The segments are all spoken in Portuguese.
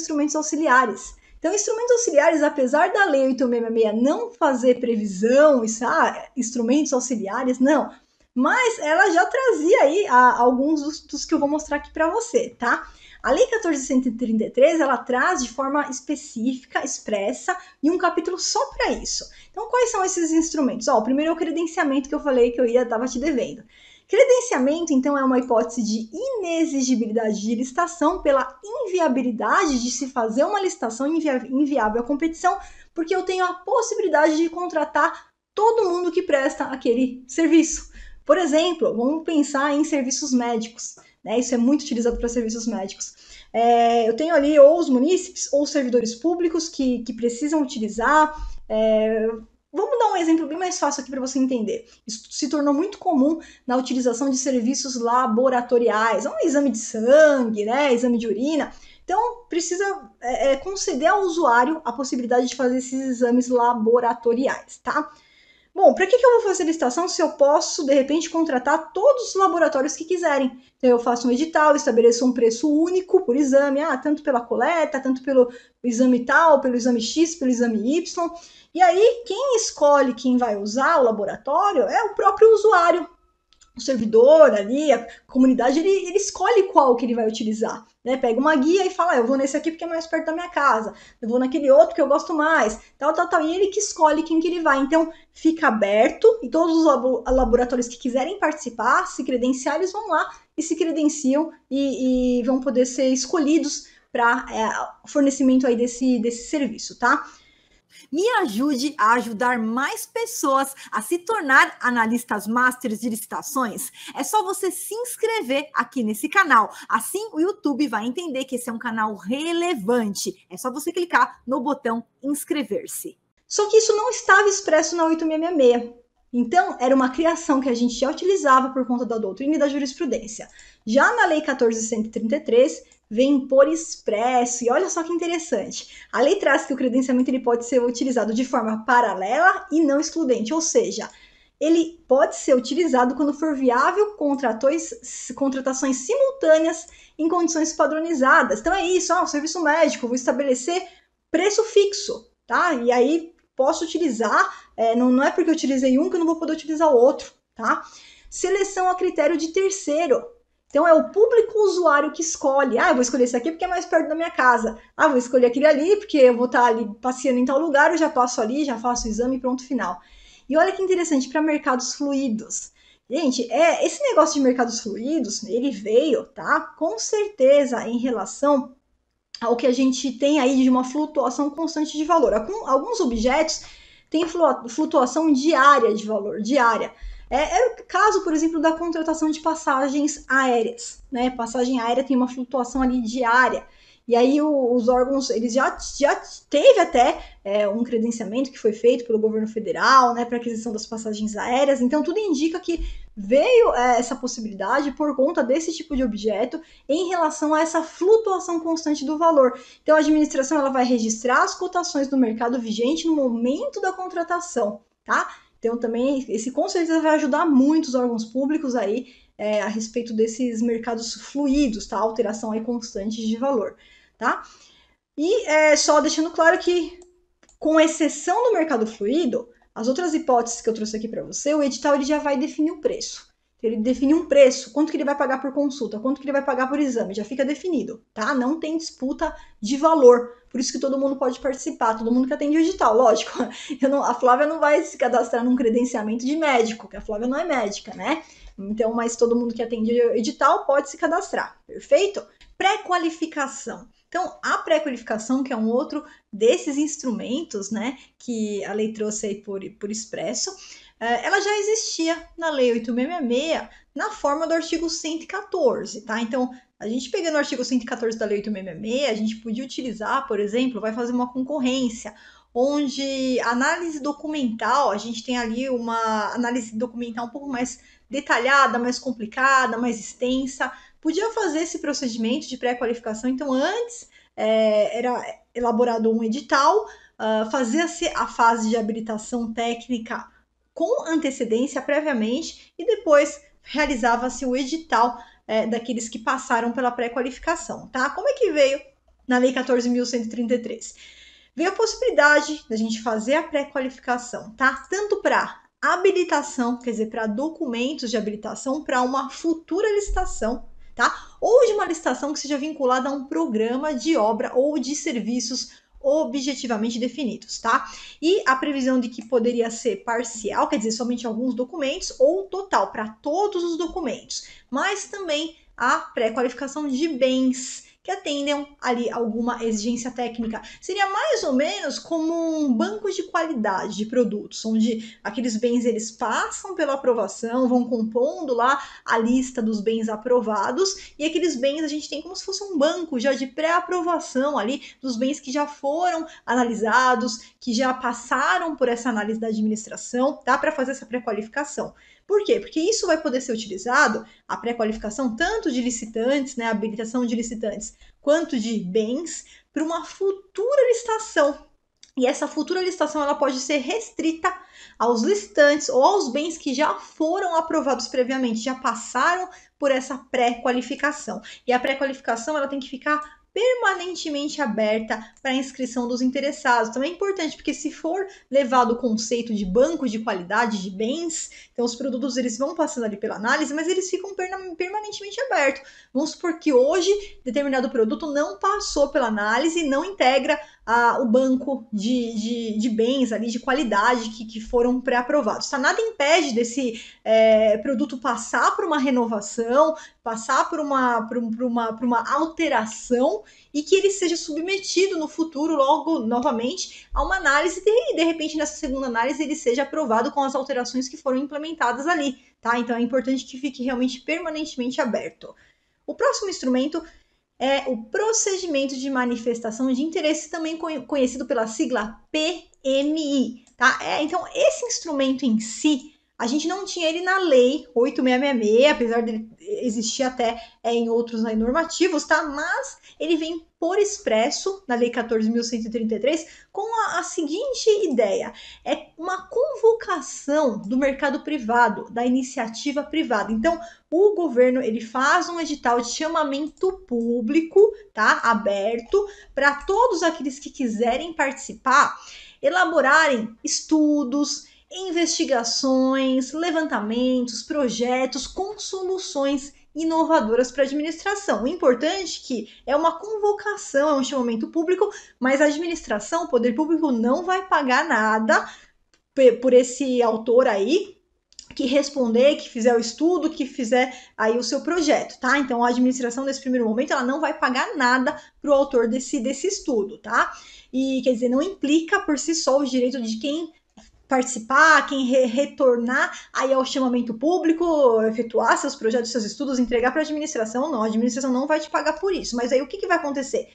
instrumentos auxiliares. Então, instrumentos auxiliares, apesar da Lei 8666 não fazer previsão, instrumentos auxiliares, não, mas ela já trazia aí alguns dos que eu vou mostrar aqui para você, tá? A Lei 14.133, ela traz de forma específica, expressa, e um capítulo só para isso. Então, quais são esses instrumentos? O primeiro é o credenciamento que eu falei que eu estava te devendo. Credenciamento, então, é uma hipótese de inexigibilidade de licitação pela inviabilidade de se fazer uma licitação inviável à competição, porque eu tenho a possibilidade de contratar todo mundo que presta aquele serviço. Por exemplo, vamos pensar em serviços médicos, né? Isso é muito utilizado para serviços médicos. Eu tenho ali ou os munícipes ou os servidores públicos que precisam utilizar. Vamos dar um exemplo bem mais fácil aqui para você entender. Isso se tornou muito comum na utilização de serviços laboratoriais, um exame de sangue, né? Exame de urina. Então, precisa conceder ao usuário a possibilidade de fazer esses exames laboratoriais, tá? Bom, para que eu vou fazer licitação se eu posso, de repente, contratar todos os laboratórios que quiserem? Então, eu faço um edital, estabeleço um preço único por exame, tanto pela coleta, tanto pelo exame tal, pelo exame X, pelo exame Y. E aí, quem escolhe quem vai usar o laboratório é o próprio usuário. O servidor ali, a comunidade, ele escolhe qual que ele vai utilizar, né? Pega uma guia e fala, eu vou nesse aqui porque é mais perto da minha casa, eu vou naquele outro que eu gosto mais, tal, e ele que escolhe quem que ele vai. Então, fica aberto e todos os laboratórios que quiserem participar, se credenciar, eles vão lá e se credenciam e vão poder ser escolhidos para fornecimento aí desse serviço, tá? Me ajude a ajudar mais pessoas a se tornar analistas masters de licitações. É só você se inscrever aqui nesse canal. Assim o YouTube vai entender que esse é um canal relevante. É só você clicar no botão inscrever-se. Só que isso não estava expresso na 8666. Então, era uma criação que a gente já utilizava por conta da doutrina e da jurisprudência. Já na Lei 14.133, vem por expresso, e olha só que interessante. A lei traz que o credenciamento ele pode ser utilizado de forma paralela e não excludente, ou seja, ele pode ser utilizado quando for viável contratações simultâneas em condições padronizadas. Então é isso, o serviço médico, vou estabelecer preço fixo, tá? E aí posso utilizar, não é porque eu utilizei um que eu não vou poder utilizar o outro, tá? Seleção a critério de terceiro. Então, é o público usuário que escolhe. Eu vou escolher esse aqui porque é mais perto da minha casa. Vou escolher aquele ali porque eu vou estar ali passeando em tal lugar, eu já passo ali, já faço o exame e pronto, final. E olha que interessante, para mercados fluidos. Gente, esse negócio de mercados fluidos, ele veio, tá? Com certeza em relação ao que a gente tem aí de uma flutuação constante de valor. Alguns objetos têm flutuação diária de valor, diária. É o caso, por exemplo, da contratação de passagens aéreas, né? Passagem aérea tem uma flutuação ali diária. E aí os órgãos, eles já teve até um credenciamento que foi feito pelo governo federal, né, para aquisição das passagens aéreas. Então, tudo indica que veio essa possibilidade por conta desse tipo de objeto em relação a essa flutuação constante do valor. Então, a administração ela vai registrar as cotações do mercado vigente no momento da contratação, tá? Então, também, esse com certeza vai ajudar muito os órgãos públicos aí a respeito desses mercados fluidos, tá? Alteração aí constante de valor, tá? E só deixando claro que, com exceção do mercado fluido, as outras hipóteses que eu trouxe aqui para você, o edital ele já vai definir o preço. Ele define um preço, quanto que ele vai pagar por consulta, quanto que ele vai pagar por exame, já fica definido, tá? Não tem disputa de valor, por isso que todo mundo pode participar, todo mundo que atende o edital, lógico. A Flávia não vai se cadastrar num credenciamento de médico, porque a Flávia não é médica, né? Então, mas todo mundo que atende o edital pode se cadastrar, perfeito? Pré-qualificação. Então, a pré-qualificação, que é um outro desses instrumentos, né, que a lei trouxe aí por expresso, ela já existia na Lei 8.666 na forma do artigo 114, tá? Então, a gente pegando o artigo 114 da Lei 8.666, a gente podia utilizar, por exemplo, vai fazer uma concorrência, onde análise documental, a gente tem ali uma análise documental um pouco mais detalhada, mais complicada, mais extensa, podia fazer esse procedimento de pré-qualificação. Então, antes era elaborado um edital, fazia-se a fase de habilitação técnica com antecedência, previamente, e depois realizava-se o edital daqueles que passaram pela pré-qualificação, tá? Como é que veio na Lei 14.133? Veio a possibilidade da gente fazer a pré-qualificação, tá? Tanto para habilitação, quer dizer, para documentos de habilitação para uma futura licitação, tá? Ou de uma licitação que seja vinculada a um programa de obra ou de serviços objetivamente definidos, tá? E a previsão de que poderia ser parcial, quer dizer, somente alguns documentos, ou total, para todos os documentos, mas também a pré-qualificação de bens que atendam ali alguma exigência técnica. Seria mais ou menos como um banco de qualidade de produtos, onde aqueles bens eles passam pela aprovação, vão compondo lá a lista dos bens aprovados, e aqueles bens a gente tem como se fosse um banco já de pré-aprovação ali, dos bens que já foram analisados, que já passaram por essa análise da administração, tá? Para fazer essa pré-qualificação. Por quê? Porque isso vai poder ser utilizado, a pré-qualificação, tanto de licitantes, né, a habilitação de licitantes, quanto de bens, para uma futura licitação. E essa futura licitação ela pode ser restrita aos licitantes ou aos bens que já foram aprovados previamente, já passaram por essa pré-qualificação. E a pré-qualificação ela tem que ficar permanentemente aberta para a inscrição dos interessados. Também é importante, porque se for levado o conceito de banco de qualidade de bens, então os produtos eles vão passando ali pela análise, mas eles ficam permanentemente abertos. Vamos supor que hoje determinado produto não passou pela análise e não integra o banco de bens ali de qualidade que foram pré-aprovados. Tá? Nada impede desse produto passar por uma renovação, passar por uma alteração e que ele seja submetido no futuro, logo, novamente, a uma análise e, de repente, nessa segunda análise, ele seja aprovado com as alterações que foram implementadas ali, tá? Então, é importante que fique realmente permanentemente aberto. O próximo instrumento é o procedimento de manifestação de interesse, também conhecido pela sigla PMI, tá? Então, esse instrumento em si, a gente não tinha ele na lei 8666, apesar de existir até em outros normativos, tá? Mas ele vem por expresso na lei 14.133 com a seguinte ideia: é uma convocação do mercado privado, da iniciativa privada. Então, o governo ele faz um edital de chamamento público, tá? Aberto para todos aqueles que quiserem participar, elaborarem estudos, investigações, levantamentos, projetos com soluções inovadoras para a administração. O importante é que é uma convocação, é um chamamento público, mas a administração, o poder público não vai pagar nada por esse autor aí que responder, que fizer o estudo, que fizer aí o seu projeto, tá? Então a administração nesse primeiro momento ela não vai pagar nada para o autor desse estudo, tá? E quer dizer, não implica por si só o direito de quem participar, quem retornar aí ao chamamento público, efetuar seus projetos, seus estudos, entregar para a administração, não, a administração não vai te pagar por isso. Mas aí o que vai acontecer?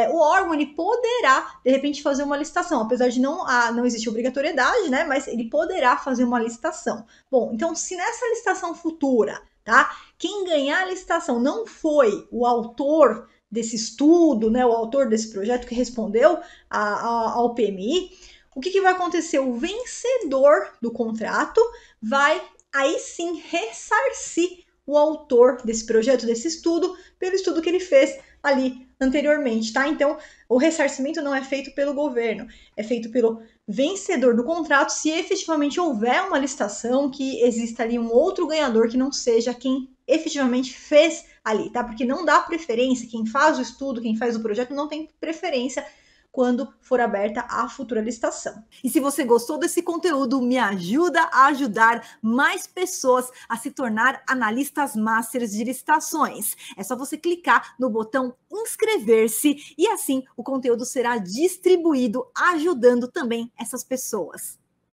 O órgão ele poderá, de repente, fazer uma licitação, apesar de não existir obrigatoriedade, né? Mas ele poderá fazer uma licitação. Bom, então, se nessa licitação futura, tá? Quem ganhar a licitação não foi o autor desse estudo, né? O autor desse projeto que respondeu ao PMI, o que vai acontecer? O vencedor do contrato vai, aí sim, ressarcir o autor desse projeto, desse estudo, pelo estudo que ele fez ali anteriormente, tá? Então, o ressarcimento não é feito pelo governo, é feito pelo vencedor do contrato, se efetivamente houver uma licitação, que exista ali um outro ganhador que não seja quem efetivamente fez ali, tá? Porque não dá preferência, quem faz o estudo, quem faz o projeto, não tem preferência quando for aberta a futura licitação. E se você gostou desse conteúdo, me ajuda a ajudar mais pessoas a se tornar analistas masters de licitações. É só você clicar no botão inscrever-se e assim o conteúdo será distribuído, ajudando também essas pessoas.